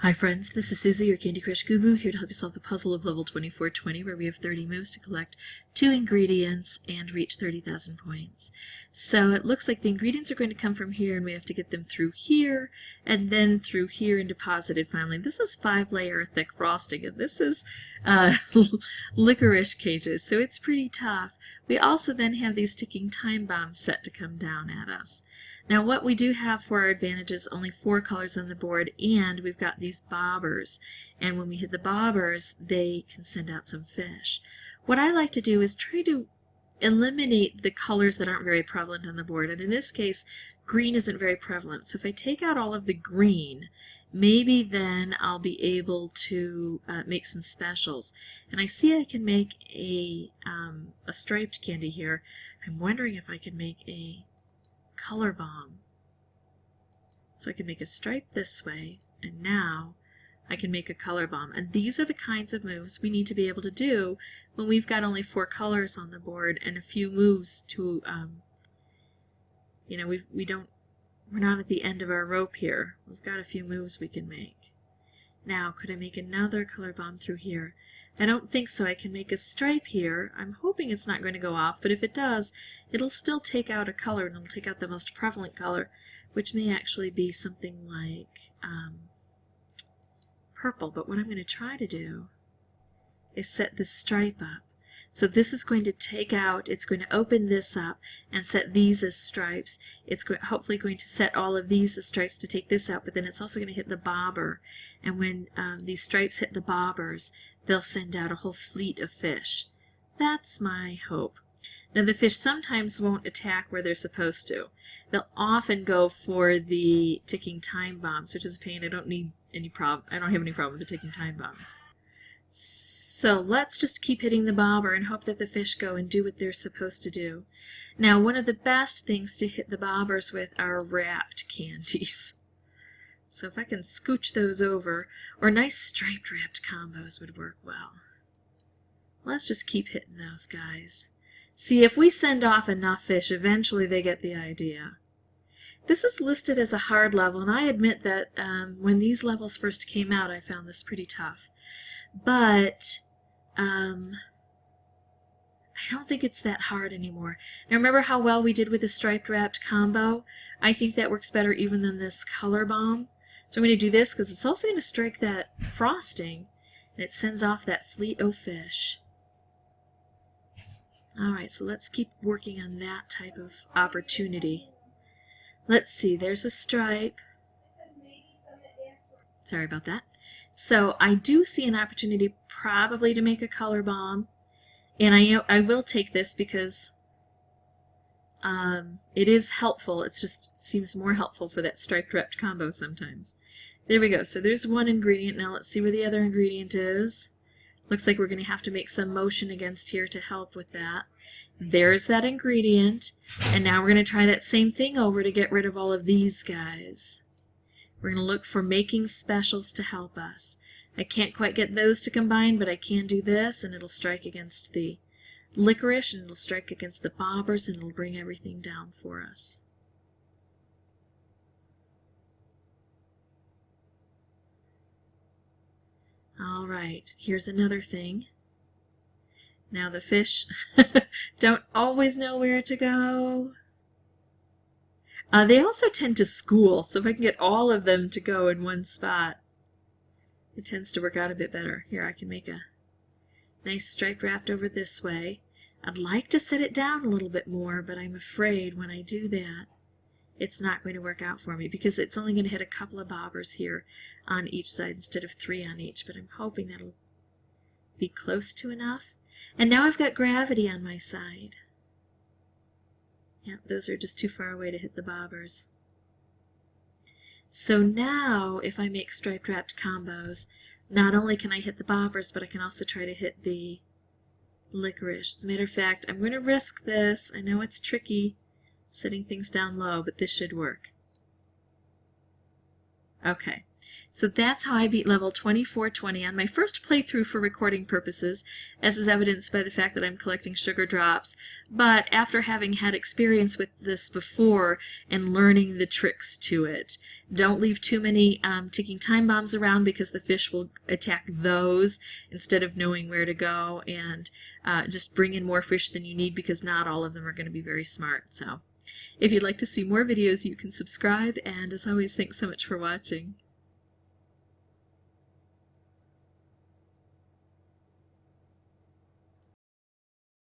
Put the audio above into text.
Hi friends, this is Susie, your Candy Crush guru, here to help you solve the puzzle of level 2420, where we have 30 moves to collect 2 ingredients and reach 30,000 points. So it looks like the ingredients are going to come from here, and we have to get them through here, and then through here and deposited finally. This is 5-layer thick frosting, and this is licorice cages, so it's pretty tough. We also then have these ticking time bombs set to come down at us. Now what we do have for our advantage is only 4 colors on the board, and we've got these bobbers, and when we hit the bobbers they can send out some fish. What I like to do is try to eliminate the colors that aren't very prevalent on the board, and in this case green isn't very prevalent, so if I take out all of the green, maybe then I'll be able to make some specials. And I see I can make a striped candy here. I'm wondering if I can make a color bomb. So I can make a stripe this way, and now I can make a color bomb. And these are the kinds of moves we need to be able to do when we've got only 4 colors on the board and a few moves to, we're not at the end of our rope here. We've got a few moves we can make. Now, could I make another color bomb through here? I don't think so. I can make a stripe here. I'm hoping it's not going to go off, but if it does, it'll still take out a color, and it'll take out the most prevalent color, which may actually be something like purple. But what I'm going to try to do is set this stripe up. So this is going to take out, it's going to open this up and set these as stripes. It's hopefully going to set all of these as stripes to take this out, but then it's also going to hit the bobber. And when these stripes hit the bobbers, they'll send out a whole fleet of fish. That's my hope. Now the fish sometimes won't attack where they're supposed to. They'll often go for the ticking time bombs, which is a pain. I don't have any problem with the ticking time bombs. So let's just keep hitting the bobber and hope that the fish go and do what they're supposed to do. Now, one of the best things to hit the bobbers with are wrapped candies. So if I can scooch those over, or nice striped wrapped combos would work well. Let's just keep hitting those guys. See, if we send off enough fish, eventually they get the idea. This is listed as a hard level, and I admit that when these levels first came out, I found this pretty tough. But I don't think it's that hard anymore. Now remember how well we did with the striped wrapped combo? I think that works better even than this color bomb. So I'm going to do this because it's also going to strike that frosting, and it sends off that fleet of fish. Alright, so let's keep working on that type of opportunity. Let's see, there's a stripe. Sorry about that. So I do see an opportunity probably to make a color bomb, and I will take this because it is helpful. It just seems more helpful for that striped wrapped combo sometimes. There we go. So there's one ingredient. Now let's see where the other ingredient is. Looks like we're going to have to make some motion against here to help with that. There's that ingredient, and now we're going to try that same thing over to get rid of all of these guys. We're going to look for making specials to help us. I can't quite get those to combine, but I can do this, and it'll strike against the licorice, and it'll strike against the bobbers, and it'll bring everything down for us. All right, here's another thing. Now the fish don't always know where to go. They also tend to school, so if I can get all of them to go in one spot, it tends to work out a bit better. Here, I can make a nice stripe wrapped over this way. I'd like to set it down a little bit more, but I'm afraid when I do that, it's not going to work out for me because it's only going to hit a couple of bobbers here on each side instead of 3 on each, but I'm hoping that'll be close to enough. And now I've got gravity on my side. Yep, those are just too far away to hit the bobbers. So now, if I make striped wrapped combos, not only can I hit the bobbers, but I can also try to hit the licorice. As a matter of fact, I'm going to risk this. I know it's tricky setting things down low, but this should work. Okay, So that's how I beat level 2420 on my first playthrough for recording purposes, as is evidenced by the fact that I'm collecting sugar drops. But after having had experience with this before and learning the tricks to it. Don't leave too many ticking time bombs around because the fish will attack those instead of knowing where to go, and just bring in more fish than you need because not all of them are going to be very smart. So if you'd like to see more videos, you can subscribe, and as always, thanks so much for watching.